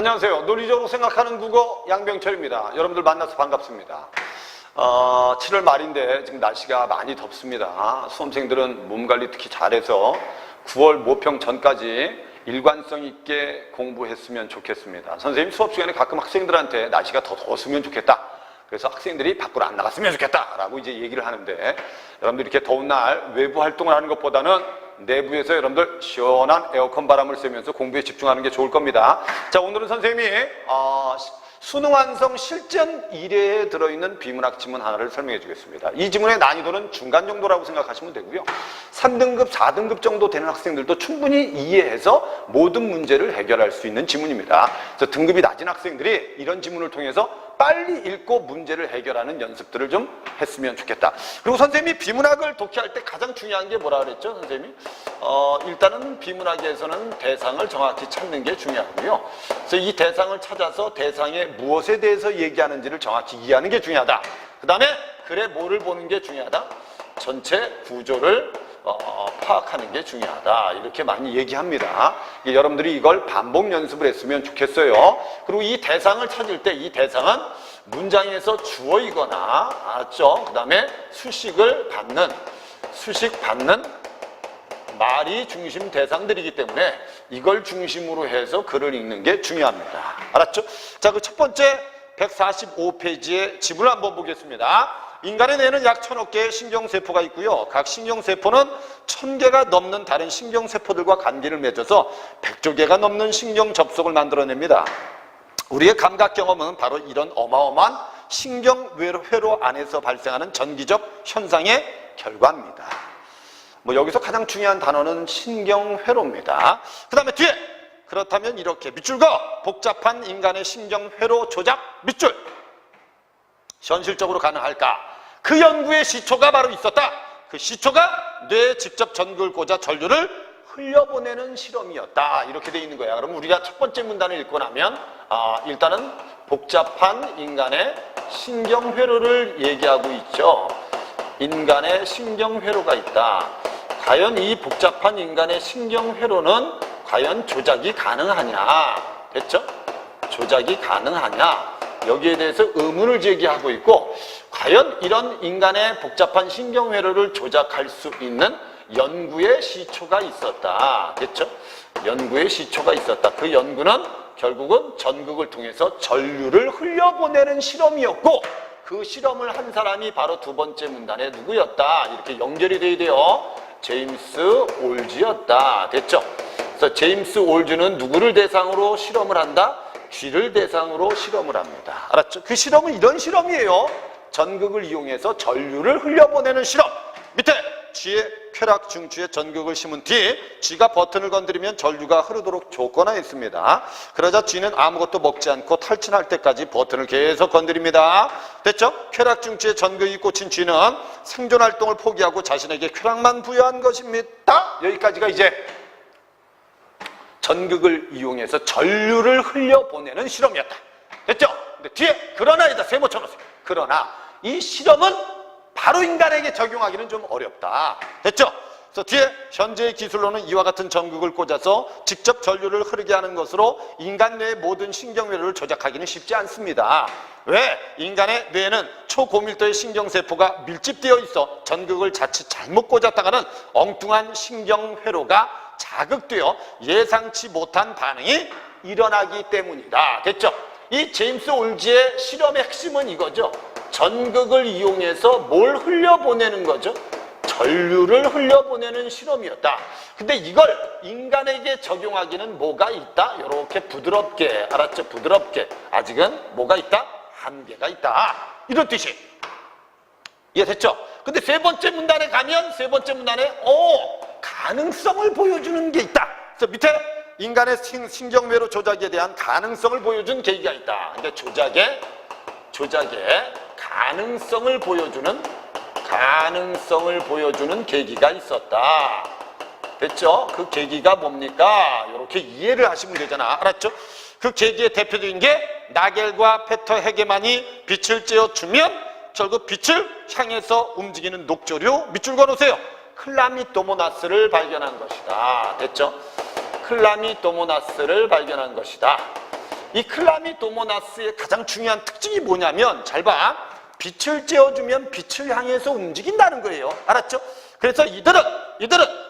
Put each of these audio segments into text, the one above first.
안녕하세요. 논리적으로 생각하는 국어 양병철입니다. 여러분들 만나서 반갑습니다. 7월 말인데 지금 날씨가 많이 덥습니다. 수험생들은 몸관리 특히 잘해서 9월 모평 전까지 일관성 있게 공부했으면 좋겠습니다. 선생님 수업 시간에 가끔 학생들한테 날씨가 더 더웠으면 좋겠다. 그래서 학생들이 밖으로 안 나갔으면 좋겠다라고 이제 얘기를 하는데, 여러분들 이렇게 더운 날 외부 활동을 하는 것보다는 내부에서 여러분들 시원한 에어컨 바람을 쐬면서 공부에 집중하는 게 좋을 겁니다. 자, 오늘은 선생님이 수능 완성 실전 1회에 들어있는 비문학 지문 하나를 설명해 주겠습니다. 이 지문의 난이도는 중간 정도라고 생각하시면 되고요. 3등급, 4등급 정도 되는 학생들도 충분히 이해해서 모든 문제를 해결할 수 있는 지문입니다. 그래서 등급이 낮은 학생들이 이런 지문을 통해서 빨리 읽고 문제를 해결하는 연습들을 좀 했으면 좋겠다. 그리고 선생님이 비문학을 독해할 때 가장 중요한 게 뭐라 그랬죠, 선생님이? 일단은 비문학에서는 대상을 정확히 찾는 게 중요하고요. 그래서 이 대상을 찾아서 대상의 무엇에 대해서 얘기하는지를 정확히 이해하는 게 중요하다. 그 다음에 글에 뭐를 보는 게 중요하다? 전체 구조를 파악하는 게 중요하다. 이렇게 많이 얘기합니다. 여러분들이 이걸 반복 연습을 했으면 좋겠어요. 그리고 이 대상을 찾을 때 이 대상은 문장에서 주어이거나, 알았죠? 그 다음에 수식 받는 말이 중심 대상들이기 때문에 이걸 중심으로 해서 글을 읽는 게 중요합니다. 알았죠? 자, 그 첫 번째 145페이지의 지문을 한번 보겠습니다. 인간의 뇌는 약 1000억 개의 신경세포가 있고요. 각 신경세포는 1000개가 넘는 다른 신경세포들과 관계를 맺어서 100조 개가 넘는 신경 접속을 만들어냅니다. 우리의 감각 경험은 바로 이런 어마어마한 신경회로 안에서 발생하는 전기적 현상의 결과입니다. 여기서 가장 중요한 단어는 신경회로입니다. 그 다음에 뒤에, 그렇다면 이렇게 밑줄과 복잡한 인간의 신경회로 조작 밑줄, 현실적으로 가능할까? 그 연구의 시초가 바로 있었다. 그 시초가 뇌에 직접 전극을 꽂아 전류를 흘려보내는 실험이었다. 이렇게 돼 있는 거야. 그럼 우리가 첫 번째 문단을 읽고 나면 일단은 복잡한 인간의 신경회로를 얘기하고 있죠. 인간의 신경회로가 있다. 과연 이 복잡한 인간의 신경회로는 과연 조작이 가능하냐? 됐죠? 조작이 가능하냐? 여기에 대해서 의문을 제기하고 있고, 과연 이런 인간의 복잡한 신경회로를 조작할 수 있는 연구의 시초가 있었다. 됐죠? 연구의 시초가 있었다. 그 연구는 결국은 전극을 통해서 전류를 흘려보내는 실험이었고, 그 실험을 한 사람이 바로 두 번째 문단에 누구였다. 이렇게 연결이 돼야 돼요. 제임스 올즈였다. 됐죠? 그래서 제임스 올즈는 누구를 대상으로 실험을 한다? 쥐를 대상으로 실험을 합니다. 알았죠? 그 실험은 이런 실험이에요. 전극을 이용해서 전류를 흘려보내는 실험. 밑에 쥐의 쾌락 중추에 전극을 심은 뒤 쥐가 버튼을 건드리면 전류가 흐르도록 조건화했습니다. 그러자 쥐는 아무것도 먹지 않고 탈진할 때까지 버튼을 계속 건드립니다. 됐죠? 쾌락 중추에 전극이 꽂힌 쥐는 생존활동을 포기하고 자신에게 쾌락만 부여한 것입니다. 여기까지가 이제 전극을 이용해서 전류를 흘려보내는 실험이었다. 됐죠? 근데 뒤에 그러나에다 세모 쳐놓으세요. 그러나 이 실험은 바로 인간에게 적용하기는 좀 어렵다. 됐죠? 그래서 뒤에 현재의 기술로는 이와 같은 전극을 꽂아서 직접 전류를 흐르게 하는 것으로 인간 뇌의 모든 신경회로를 조작하기는 쉽지 않습니다. 왜? 인간의 뇌에는 초고밀도의 신경세포가 밀집되어 있어 전극을 자칫 잘못 꽂았다가는 엉뚱한 신경회로가 자극되어 예상치 못한 반응이 일어나기 때문이다. 됐죠? 이 제임스 올즈의 실험의 핵심은 이거죠. 전극을 이용해서 뭘 흘려보내는 거죠? 전류를 흘려보내는 실험이었다. 근데 이걸 인간에게 적용하기는 뭐가 있다? 이렇게 부드럽게, 알았죠? 부드럽게. 아직은 뭐가 있다? 한계가 있다. 이런 뜻이. 이해됐죠? 근데 세 번째 문단에 가면 세 번째 문단에 가능성을 보여주는 게 있다. 그래서 밑에 인간의 신경회로 조작에 대한 가능성을 보여준 계기가 있다. 근데 조작의 가능성을 보여주는 계기가 있었다. 됐죠? 그 계기가 뭡니까? 이렇게 이해를 하시면 되잖아. 알았죠? 그 계기의 대표적인 게 나겔과 페터 헤게만이 빛을 쬐어주면 결국 빛을 향해서 움직이는 녹조류 밑줄 그어놓으세요. 클라미도모나스를 발견한 것이다. 됐죠? 클라미도모나스를 발견한 것이다. 이 클라미도모나스의 가장 중요한 특징이 뭐냐면, 잘 봐. 빛을 쬐어주면 빛을 향해서 움직인다는 거예요. 알았죠? 그래서 이들은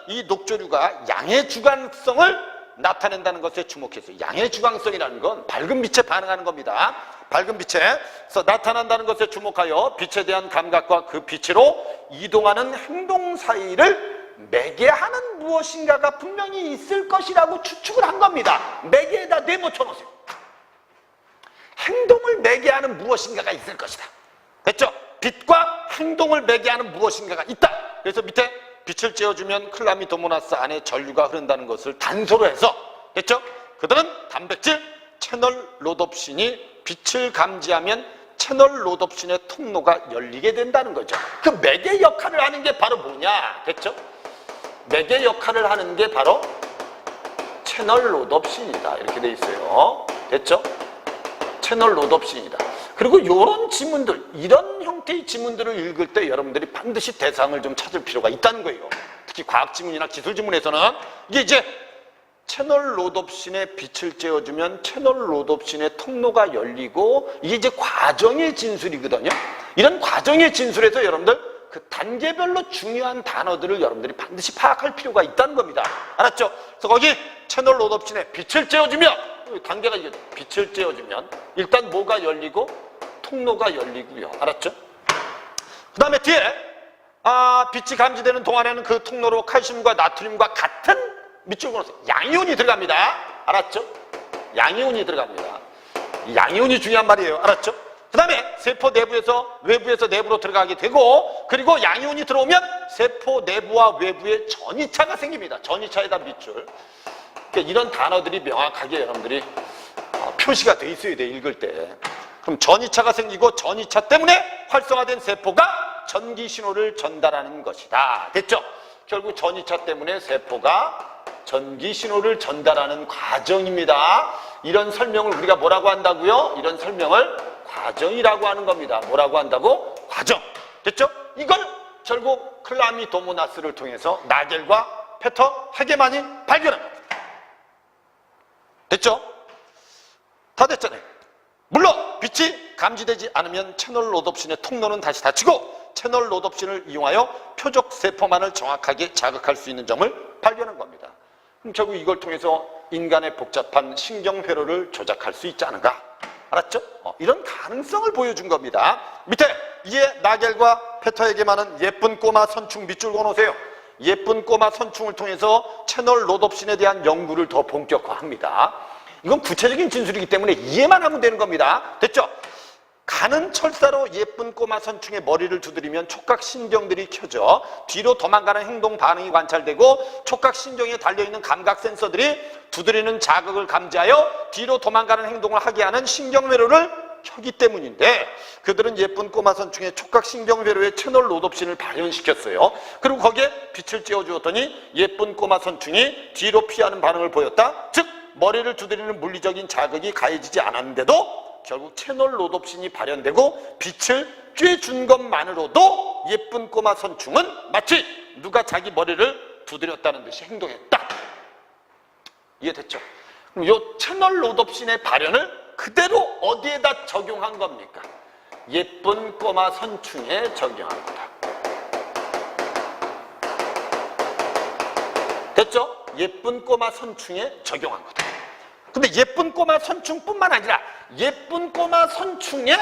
이 녹조류가 양의 주관성을 나타낸다는 것에 주목했어요. 양의 주관성이라는 건 밝은 빛에 반응하는 겁니다. 밝은 빛에서 나타난다는 것에 주목하여 빛에 대한 감각과 그 빛으로 이동하는 행동 사이를 매개하는 무엇인가가 분명히 있을 것이라고 추측을 한 겁니다. 매개에다 네모쳐 놓으세요. 행동을 매개하는 무엇인가가 있을 것이다. 됐죠? 빛과 행동을 매개하는 무엇인가가 있다. 그래서 밑에 빛을 쬐어주면 클라미도모나스 안에 전류가 흐른다는 것을 단서로 해서, 됐죠? 그들은 단백질 채널 로놉신이 빛을 감지하면 채널 로놉신의 통로가 열리게 된다는 거죠. 그 매개 역할을 하는 게 바로 뭐냐? 됐죠? 매개 역할을 하는 게 바로 채널 로놉신이다. 이렇게 돼 있어요. 됐죠? 채널 로놉신이다. 그리고 이런 지문들, 이런 형태의 지문들을 읽을 때 여러분들이 반드시 대상을 좀 찾을 필요가 있다는 거예요. 특히 과학 지문이나 기술 지문에서는 이게 이제 채널 로놉신에 빛을 쬐어주면 채널 로놉신의 통로가 열리고, 이게 이제 과정의 진술이거든요. 이런 과정의 진술에서 여러분들 그 단계별로 중요한 단어들을 여러분들이 반드시 파악할 필요가 있다는 겁니다. 알았죠? 그래서 거기 채널 로놉신에 빛을 쬐어주면, 단계가 이게 빛을 쬐어주면 일단 뭐가 열리고 통로가 열리고요. 알았죠? 그 다음에 뒤에 빛이 감지되는 동안에는 그 통로로 칼슘과 나트륨과 같은 밑줄근으로 양이온이 들어갑니다. 알았죠? 양이온이 들어갑니다. 이 양이온이 중요한 말이에요. 알았죠? 그 다음에 세포 내부에서 외부에서 내부로 들어가게 되고, 그리고 양이온이 들어오면 세포 내부와 외부에 전이차가 생깁니다. 전이차에다 밑줄. 그러니까 이런 단어들이 명확하게 여러분들이 표시가 돼 있어야 돼, 읽을 때. 그럼 전이차가 생기고 전이차 때문에 활성화된 세포가 전기 신호를 전달하는 것이다. 됐죠? 결국 전이차 때문에 세포가 전기 신호를 전달하는 과정입니다. 이런 설명을 우리가 뭐라고 한다고요? 이런 설명을 과정이라고 하는 겁니다. 뭐라고 한다고? 과정. 됐죠? 이걸 결국 클라미도모나스를 통해서 나겔과 페터 헤게만이 발견한 겁니다. 됐죠? 다 됐잖아요. 물론 빛이 감지되지 않으면 채널 로놉신의 통로는 다시 닫히고 채널 로놉신을 이용하여 표적 세포만을 정확하게 자극할 수 있는 점을 발견한 겁니다. 그럼 결국 이걸 통해서 인간의 복잡한 신경회로를 조작할 수 있지 않은가? 알았죠? 이런 가능성을 보여준 겁니다. 밑에 이에 나겔과 페터에게만은 예쁜 꼬마 선충 밑줄 그어놓으세요. 예쁜 꼬마 선충을 통해서 채널 로놉신에 대한 연구를 더 본격화합니다. 이건 구체적인 진술이기 때문에 이해만 하면 되는 겁니다. 됐죠? 가는 철사로 예쁜 꼬마 선충의 머리를 두드리면 촉각신경들이 켜져 뒤로 도망가는 행동 반응이 관찰되고, 촉각신경에 달려있는 감각 센서들이 두드리는 자극을 감지하여 뒤로 도망가는 행동을 하게 하는 신경회로를 켜기 때문인데, 그들은 예쁜 꼬마 선충의 촉각신경회로의 채널 로놉신을 발현시켰어요. 그리고 거기에 빛을 쬐어주었더니 예쁜 꼬마 선충이 뒤로 피하는 반응을 보였다. 즉 머리를 두드리는 물리적인 자극이 가해지지 않았는데도 결국 채널 로놉신이 발현되고 빛을 쬐준 것만으로도 예쁜 꼬마 선충은 마치 누가 자기 머리를 두드렸다는 듯이 행동했다. 이해됐죠? 그럼 이 채널 로놉신의 발현을 그대로 어디에다 적용한 겁니까? 예쁜 꼬마 선충에 적용한 거다. 됐죠? 예쁜 꼬마 선충에 적용한 거다. 근데 예쁜 꼬마 선충뿐만 아니라 예쁜 꼬마 선충의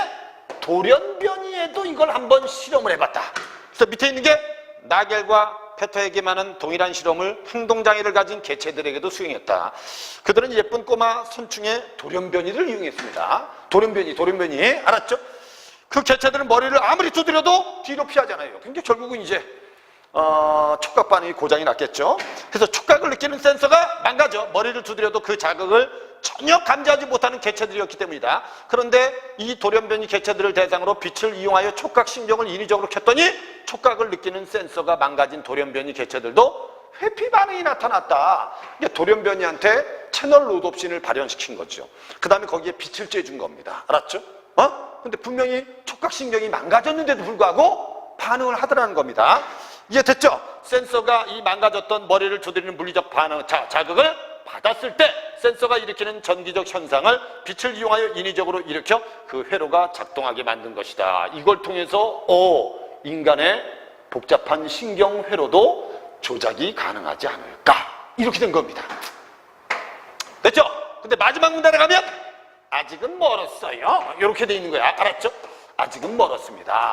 돌연변이에도 이걸 한번 실험을 해봤다. 그래서 밑에 있는 게 나겔과 페터에게만은 동일한 실험을 행동장애를 가진 개체들에게도 수행했다. 그들은 예쁜 꼬마 선충의 돌연변이를 이용했습니다. 돌연변이 알았죠? 그 개체들은 머리를 아무리 두드려도 뒤로 피하잖아요. 그러니까 결국은 이제 촉각 반응이 고장이 났겠죠. 그래서 촉각을 느끼는 센서가 망가져 머리를 두드려도 그 자극을 전혀 감지하지 못하는 개체들이었기 때문이다. 그런데 이 돌연변이 개체들을 대상으로 빛을 이용하여 촉각신경을 인위적으로 켰더니 촉각을 느끼는 센서가 망가진 돌연변이 개체들도 회피 반응이 나타났다. 이게 돌연변이한테 채널 로놉신을 발현시킨 거죠. 그 다음에 거기에 빛을 쬐준 겁니다. 알았죠? 근데 분명히 촉각신경이 망가졌는데도 불구하고 반응을 하더라는 겁니다. 이해됐죠? 센서가 이 망가졌던 머리를 두드리는 물리적 반응, 자극을 받았을 때 센서가 일으키는 전기적 현상을 빛을 이용하여 인위적으로 일으켜 그 회로가 작동하게 만든 것이다. 이걸 통해서 인간의 복잡한 신경 회로도 조작이 가능하지 않을까, 이렇게 된 겁니다. 됐죠? 근데 마지막 문단에 가면 아직은 멀었어요, 이렇게 돼 있는 거야. 알았죠? 아직은 멀었습니다.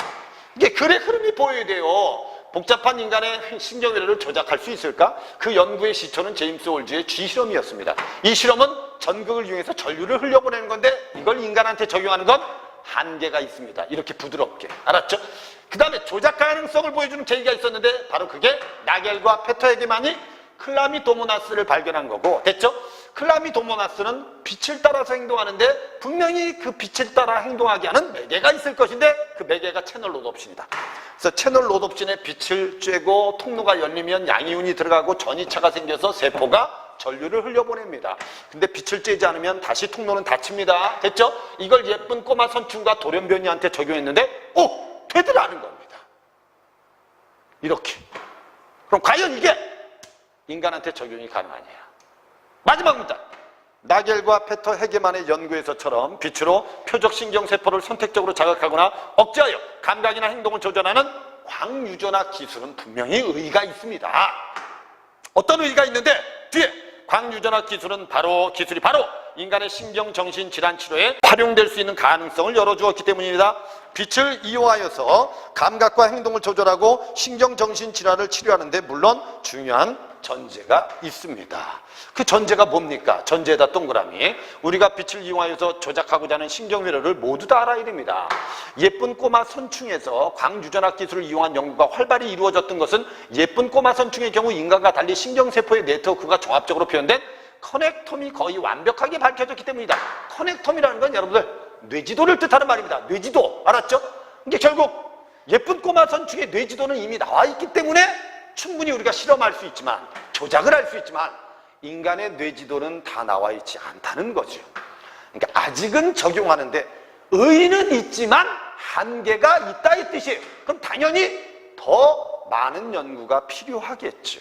이게 글의 흐름이 보여야 돼요. 복잡한 인간의 신경회로를 조작할 수 있을까? 그 연구의 시초는 제임스 올즈의 G 실험이었습니다. 이 실험은 전극을 이용해서 전류를 흘려보내는 건데 이걸 인간한테 적용하는 건 한계가 있습니다. 이렇게 부드럽게. 알았죠? 그 다음에 조작 가능성을 보여주는 계기가 있었는데 바로 그게 나겔과 페터에게만이 클라미도모나스를 발견한 거고, 됐죠? 클라미도모나스는 빛을 따라서 행동하는데 분명히 그 빛을 따라 행동하게 하는 매개가 있을 것인데 그 매개가 채널 로드옵신이다. 그래서 채널 로드옵신에 빛을 쬐고 통로가 열리면 양이온이 들어가고 전이차가 생겨서 세포가 전류를 흘려보냅니다. 근데 빛을 쬐지 않으면 다시 통로는 닫힙니다. 됐죠? 이걸 예쁜 꼬마 선충과 돌연변이한테 적용했는데 되더라는 겁니다. 이렇게. 그럼 과연 이게 인간한테 적용이 가능하냐? 마지막 문단. 나겔과 페터 헤게만의 연구에서처럼 빛으로 표적신경세포를 선택적으로 자극하거나 억제하여 감각이나 행동을 조절하는 광유전학 기술은 분명히 의의가 있습니다. 어떤 의의가 있는데 뒤에 광유전학 기술은 기술이 바로 인간의 신경정신질환 치료에 활용될 수 있는 가능성을 열어주었기 때문입니다. 빛을 이용하여서 감각과 행동을 조절하고 신경정신질환을 치료하는 데 물론 중요한 전제가 있습니다. 그 전제가 뭡니까? 전제에다 동그라미. 우리가 빛을 이용하여서 조작하고자 하는 신경회로를 모두 다 알아야 됩니다. 예쁜 꼬마 선충에서 광유전학 기술을 이용한 연구가 활발히 이루어졌던 것은 예쁜 꼬마 선충의 경우 인간과 달리 신경세포의 네트워크가 종합적으로 표현된 커넥텀이 거의 완벽하게 밝혀졌기 때문이다. 커넥텀이라는 건 여러분들 뇌지도를 뜻하는 말입니다. 뇌지도. 알았죠? 이게 결국 예쁜 꼬마 선충의 뇌지도는 이미 나와 있기 때문에 충분히 우리가 실험할 수 있지만, 조작을 할 수 있지만 인간의 뇌지도는 다 나와 있지 않다는 거죠. 그러니까 아직은 적용하는데 의의는 있지만 한계가 있다 이 뜻이에요. 그럼 당연히 더 많은 연구가 필요하겠죠.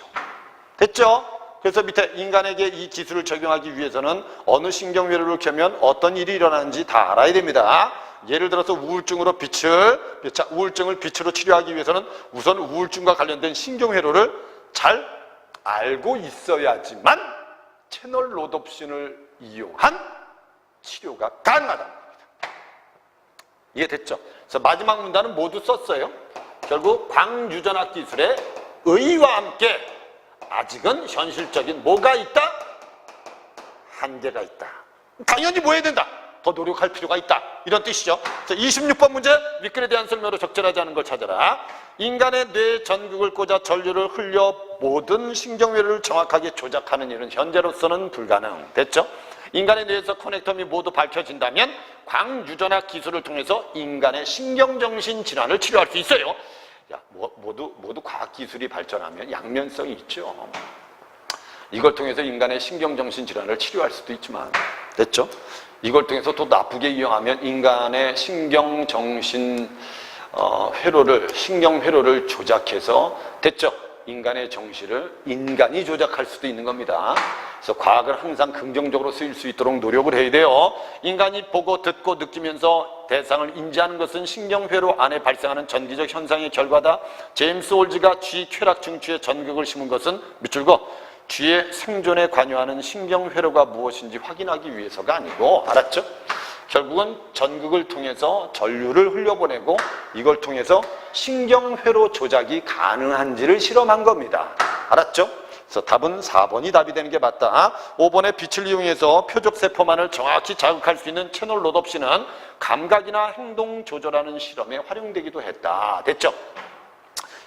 됐죠? 그래서 밑에 인간에게 이 기술을 적용하기 위해서는 어느 신경회로를 켜면 어떤 일이 일어나는지 다 알아야 됩니다. 예를 들어서 우울증을 빛으로 치료하기 위해서는 우선 우울증과 관련된 신경회로를 잘 알고 있어야지만 채널 로드옵신을 이용한 치료가 가능하다는 겁니다. 이해됐죠? 그래서 마지막 문단은 모두 썼어요. 결국 광유전학 기술의 의의와 함께 아직은 현실적인 뭐가 있다? 한계가 있다. 당연히 뭐 해야 된다? 더 노력할 필요가 있다. 이런 뜻이죠. 26번 문제, 윗글에 대한 설명으로 적절하지 않은 걸 찾아라. 인간의 뇌 전극을 꽂아 전류를 흘려 모든 신경회로를 정확하게 조작하는 일은 현재로서는 불가능. 됐죠? 인간의 뇌에서 커넥텀이 모두 밝혀진다면 광유전학 기술을 통해서 인간의 신경정신 질환을 치료할 수 있어요. 모두 과학기술이 발전하면 양면성이 있죠. 이걸 통해서 인간의 신경정신 질환을 치료할 수도 있지만, 됐죠? 이걸 통해서 또 나쁘게 이용하면 인간의 신경정신 신경회로를 조작해서, 됐죠? 인간의 정신을 인간이 조작할 수도 있는 겁니다. 그래서 과학을 항상 긍정적으로 쓰일 수 있도록 노력을 해야 돼요. 인간이 보고 듣고 느끼면서 대상을 인지하는 것은 신경회로 안에 발생하는 전기적 현상의 결과다. 제임스 올즈가 쥐 쾌락 중추에 전극을 심은 것은 밑줄고 쥐의 생존에 관여하는 신경회로가 무엇인지 확인하기 위해서가 아니고, 알았죠? 결국은 전극을 통해서 전류를 흘려보내고 이걸 통해서 신경회로 조작이 가능한지를 실험한 겁니다. 알았죠? 그래서 답은 4번이 답이 되는 게 맞다. 5번에 빛을 이용해서 표적세포만을 정확히 자극할 수 있는 채널 로드옵신은 감각이나 행동 조절하는 실험에 활용되기도 했다. 됐죠?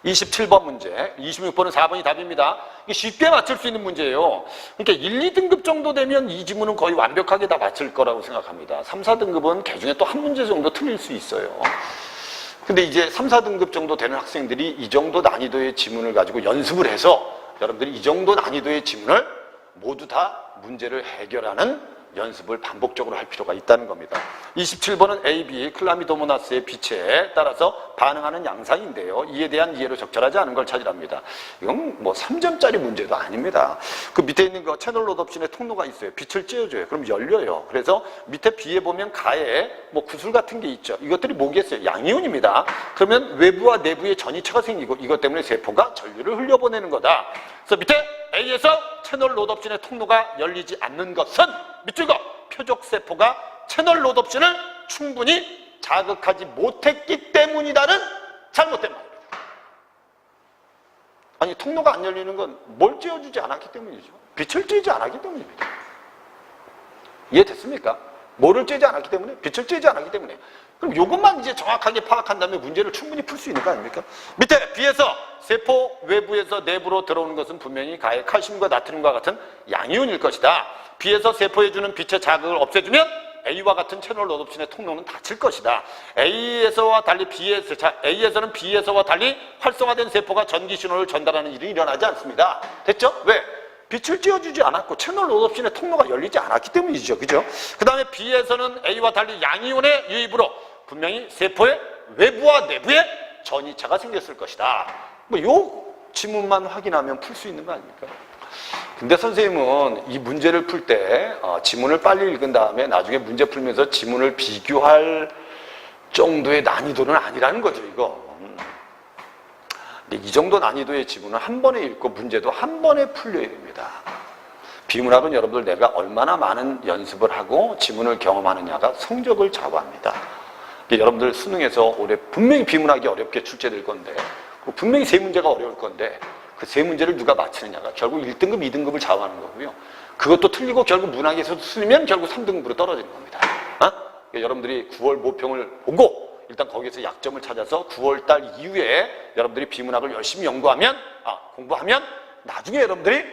27번 문제, 26번은 4번이 답입니다. 이게 쉽게 맞출 수 있는 문제예요. 그러니까 1, 2등급 정도 되면 이 지문은 거의 완벽하게 다 맞출 거라고 생각합니다. 3, 4등급은 개중에 또 한 문제 정도 틀릴 수 있어요. 근데 이제 3, 4등급 정도 되는 학생들이 이 정도 난이도의 지문을 가지고 연습을 해서 여러분들이 이 정도 난이도의 지문을 모두 다 문제를 해결하는 연습을 반복적으로 할 필요가 있다는 겁니다. 27번은 AB 클라미도모나스의 빛에 따라서 반응하는 양상인데요. 이에 대한 이해로 적절하지 않은 걸 찾으랍니다. 이건 뭐 3점짜리 문제도 아닙니다. 그 밑에 있는 거 채널 롯옵션의 통로가 있어요. 빛을 쬐어줘요. 그럼 열려요. 그래서 밑에 B에 보면 가에 뭐 구슬 같은 게 있죠. 이것들이 뭐겠어요? 양이온입니다. 그러면 외부와 내부에 전이체가 생기고 이것 때문에 세포가 전류를 흘려보내는 거다. 그래서 밑에 A에서 채널 롯옵션의 통로가 열리지 않는 것은 밑줄 거 표적세포가 채널 롯옵션을 충분히 자극하지 못했기 때문이다는 잘못된 말입니다. 아니 통로가 안 열리는 건 뭘 쬐어주지 않았기 때문이죠. 빛을 쬐지 않았기 때문입니다. 이해됐습니까? 뭐를 쬐지 않았기 때문에? 빛을 쬐지 않았기 때문에. 그럼 이것만 이제 정확하게 파악한 다음에 문제를 충분히 풀 수 있는 거 아닙니까? 밑에 B에서 세포 외부에서 내부로 들어오는 것은 분명히 가해 칼슘과 나트륨과 같은 양이온일 것이다. B에서 세포에 주는 빛의 자극을 없애주면 A와 같은 채널 롯옵션의 통로는 닫힐 것이다. A에서는 B에서와 달리 활성화된 세포가 전기 신호를 전달하는 일이 일어나지 않습니다. 됐죠? 왜? 빛을 쬐어주지 않았고 채널 롯옵션의 통로가 열리지 않았기 때문이죠. 그죠? 그 다음에 B에서는 A와 달리 양이온의 유입으로 분명히 세포의 외부와 내부에 전이차가 생겼을 것이다. 뭐 요 지문만 확인하면 풀 수 있는 거 아닙니까? 근데 선생님은 이 문제를 풀 때 지문을 빨리 읽은 다음에 나중에 문제 풀면서 지문을 비교할 정도의 난이도는 아니라는 거죠, 이거. 근데 이 정도 난이도의 지문은 한 번에 읽고 문제도 한 번에 풀려야 됩니다. 비문학은 여러분들 내가 얼마나 많은 연습을 하고 지문을 경험하느냐가 성적을 좌우합니다. 여러분들 수능에서 올해 분명히 비문학이 어렵게 출제될 건데 분명히 세 문제가 어려울 건데 그 세 문제를 누가 맞히느냐가 결국 1등급, 2등급을 좌우하는 거고요. 그것도 틀리고 결국 문학에서도 틀리면 결국 3등급으로 떨어지는 겁니다. 여러분들이 9월 모평을 보고 일단 거기서 약점을 찾아서 9월달 이후에 여러분들이 비문학을 열심히 공부하면 나중에 여러분들이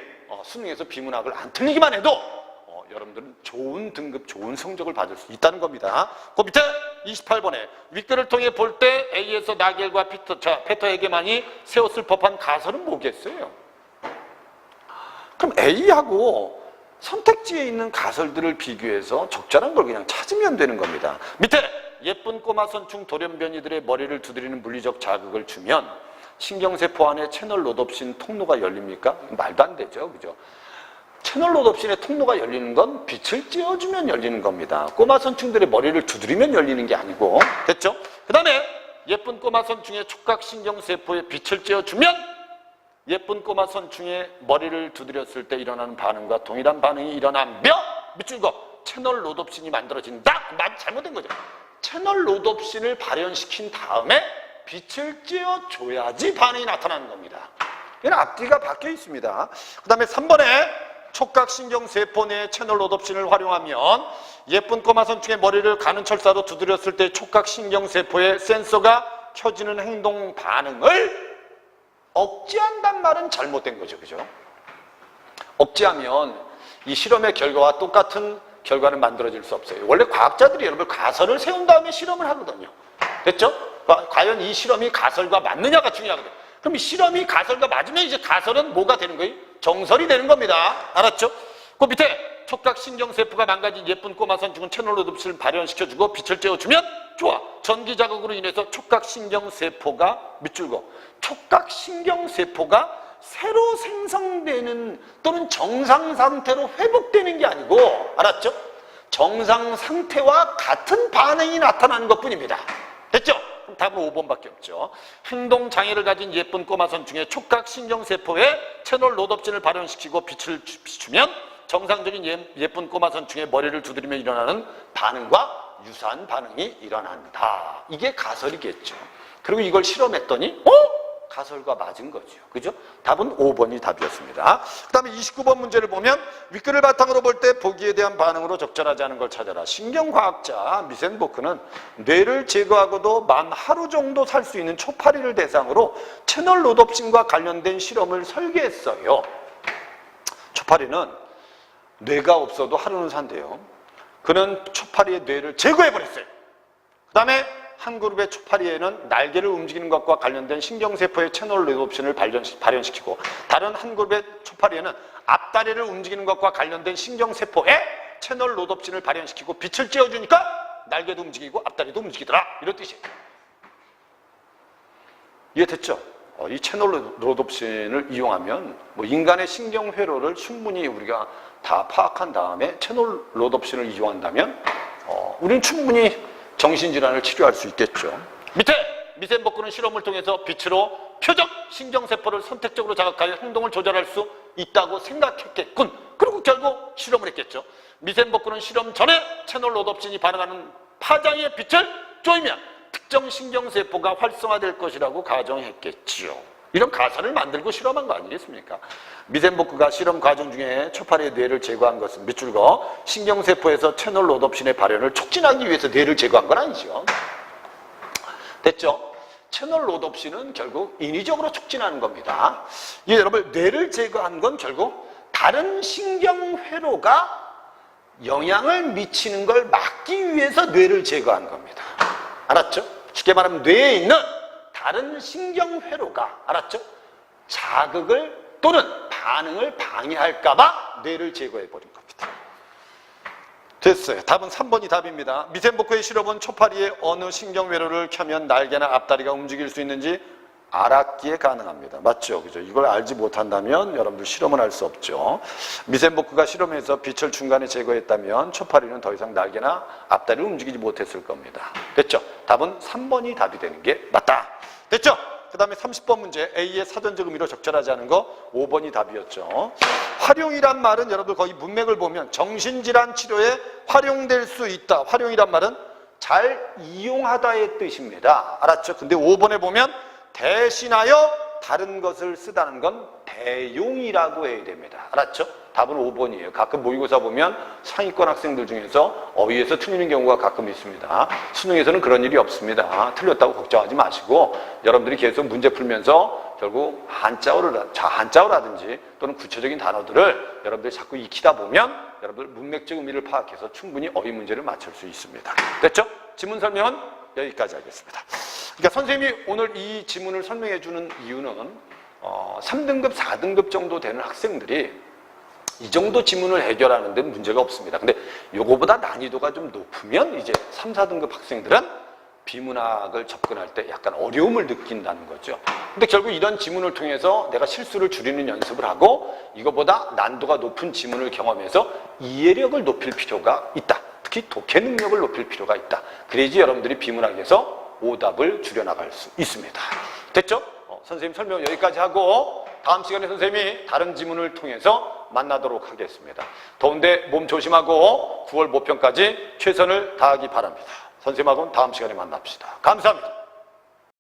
수능에서 비문학을 안 틀리기만 해도 여러분들은 좋은 등급, 좋은 성적을 받을 수 있다는 겁니다. 그 밑에 28번에 윗글을 통해 볼 때 A에서 나겔과 페터에게만이 세웠을 법한 가설은 뭐겠어요? 그럼 A하고 선택지에 있는 가설들을 비교해서 적절한 걸 그냥 찾으면 되는 겁니다. 밑에 예쁜 꼬마 선충 돌연변이들의 머리를 두드리는 물리적 자극을 주면 신경세포 안에 채널 롯옵신 통로가 열립니까? 말도 안 되죠. 그죠? 채널 롯옵신의 통로가 열리는 건 빛을 쬐어주면 열리는 겁니다. 꼬마 선충들의 머리를 두드리면 열리는 게 아니고. 됐죠? 그 다음에 예쁜 꼬마 선충의 촉각신경세포에 빛을 쬐어주면 예쁜 꼬마 선충의 머리를 두드렸을 때 일어나는 반응과 동일한 반응이 일어나며 밑줄 거 채널 롯옵신이 만들어진다. 말 잘못된 거죠. 채널 롯옵신을 발현시킨 다음에 빛을 쬐어줘야지 반응이 나타나는 겁니다. 얘는 앞뒤가 바뀌어 있습니다. 그 다음에 3번에 촉각신경세포 내의 채널 롯옵신을 활용하면 예쁜 꼬마 선충의 머리를 가는 철사로 두드렸을 때 촉각신경세포의 센서가 켜지는 행동 반응을 억제한단 말은 잘못된 거죠. 그죠? 억제하면 이 실험의 결과와 똑같은 결과는 만들어질 수 없어요. 원래 과학자들이 여러분 가설을 세운 다음에 실험을 하거든요. 됐죠? 과연 이 실험이 가설과 맞느냐가 중요하거든요. 그럼 이 실험이 가설과 맞으면 이제 가설은 뭐가 되는 거예요? 정설이 되는 겁니다. 알았죠? 그 밑에 촉각신경세포가 망가진 예쁜 꼬마 선충은 채널 롯옵신을 발현시켜주고 빛을 쬐어주면 좋아. 전기자극으로 인해서 촉각신경세포가 밑줄고 촉각신경세포가 새로 생성되는 또는 정상 상태로 회복되는 게 아니고 알았죠? 정상 상태와 같은 반응이 나타나는 것뿐입니다. 됐죠? 그럼 답은 5번밖에 없죠. 행동장애를 가진 예쁜 꼬마 선충의 촉각신경세포에 채널 롯옵신을 발현시키고 빛을 비추면 정상적인 예쁜 꼬마 선충의 머리를 두드리며 일어나는 반응과 유사한 반응이 일어난다. 이게 가설이겠죠. 그리고 이걸 실험했더니 가설과 맞은 거죠. 그죠? 답은 5번이 답이었습니다. 그 다음에 29번 문제를 보면 윗글을 바탕으로 볼 때 보기에 대한 반응으로 적절하지 않은 걸 찾아라. 신경과학자 미센보크는 뇌를 제거하고도 만 하루 정도 살 수 있는 초파리를 대상으로 채널 롯옵신과 관련된 실험을 설계했어요. 초파리는 뇌가 없어도 하루는 산대요. 그는 초파리의 뇌를 제거해버렸어요. 그 다음에 한 그룹의 초파리에는 날개를 움직이는 것과 관련된 신경세포의 채널 롯옵신을 발현시키고 다른 한 그룹의 초파리에는 앞다리를 움직이는 것과 관련된 신경세포에 채널 롯옵션을 발현시키고 빛을 쬐어주니까 날개도 움직이고 앞다리도 움직이더라. 이런 뜻이에요. 이해됐죠? 이 채널 롯옵션을 이용하면 뭐 인간의 신경회로를 충분히 우리가 다 파악한 다음에 채널 롯옵션을 이용한다면 우리는 충분히 정신질환을 치료할 수 있겠죠. 밑에 미센버크는 실험을 통해서 빛으로 표적 신경세포를 선택적으로 자극하여 행동을 조절할 수 있다고 생각했겠군. 그리고 결국 실험을 했겠죠. 미센버크는 실험 전에 채널 롯옵션이 반응하는 파장의 빛을 쪼이면 특정 신경세포가 활성화될 것이라고 가정했겠지요. 이런 가설을 만들고 실험한 거 아니겠습니까? 미센버크가 실험 과정 중에 초파리의 뇌를 제거한 것은 밑줄 그어 신경세포에서 채널 롯옵션의 발현을 촉진하기 위해서 뇌를 제거한 건 아니죠. 됐죠? 채널 롯옵션은 결국 인위적으로 촉진하는 겁니다. 여러분, 뇌를 제거한 건 결국 다른 신경회로가 영향을 미치는 걸 막기 위해서 뇌를 제거한 겁니다. 알았죠? 쉽게 말하면 뇌에 있는 다른 신경회로가, 알았죠? 자극을 또는 반응을 방해할까봐 뇌를 제거해버린 겁니다. 됐어요. 답은 3번이 답입니다. 미센버크의 실험은 초파리의 어느 신경회로를 켜면 날개나 앞다리가 움직일 수 있는지 알았기에 가능합니다. 맞죠? 그죠? 이걸 알지 못한다면 여러분들 실험을 할 수 없죠. 미센버크가 실험해서 빛을 중간에 제거했다면 초파리는 더 이상 날개나 앞다리를 움직이지 못했을 겁니다. 됐죠? 답은 3번이 답이 되는 게 맞다. 됐죠? 그 다음에 30번 문제 A의 사전적 의미로 적절하지 않은 거 5번이 답이었죠. 활용이란 말은 여러분들 거의 문맥을 보면 정신질환 치료에 활용될 수 있다. 활용이란 말은 잘 이용하다의 뜻입니다. 알았죠? 근데 5번에 보면 대신하여 다른 것을 쓰다는 건 대용이라고 해야 됩니다. 알았죠? 답은 5번이에요. 가끔 모의고사 보면 상위권 학생들 중에서 어휘에서 틀리는 경우가 가끔 있습니다. 수능에서는 그런 일이 없습니다. 틀렸다고 걱정하지 마시고 여러분들이 계속 문제 풀면서 결국 한자어라든지 또는 구체적인 단어들을 여러분들이 자꾸 익히다 보면 여러분들 문맥적 의미를 파악해서 충분히 어휘 문제를 맞출 수 있습니다. 됐죠? 지문 설명은 여기까지 하겠습니다. 그러니까 선생님이 오늘 이 지문을 설명해 주는 이유는 3등급, 4등급 정도 되는 학생들이 이 정도 지문을 해결하는 데는 문제가 없습니다. 근데 요거보다 난이도가 좀 높으면 이제 3, 4등급 학생들은 비문학을 접근할 때 약간 어려움을 느낀다는 거죠. 근데 결국 이런 지문을 통해서 내가 실수를 줄이는 연습을 하고 이거보다 난도가 높은 지문을 경험해서 이해력을 높일 필요가 있다. 특히 독해 능력을 높일 필요가 있다. 그래야지 여러분들이 비문학에서 오답을 줄여나갈 수 있습니다. 됐죠? 선생님 설명 여기까지 하고 다음 시간에 선생님이 다른 지문을 통해서 만나도록 하겠습니다. 더운데 몸 조심하고 9월 모평까지 최선을 다하기 바랍니다. 선생님하고는 다음 시간에 만납시다. 감사합니다.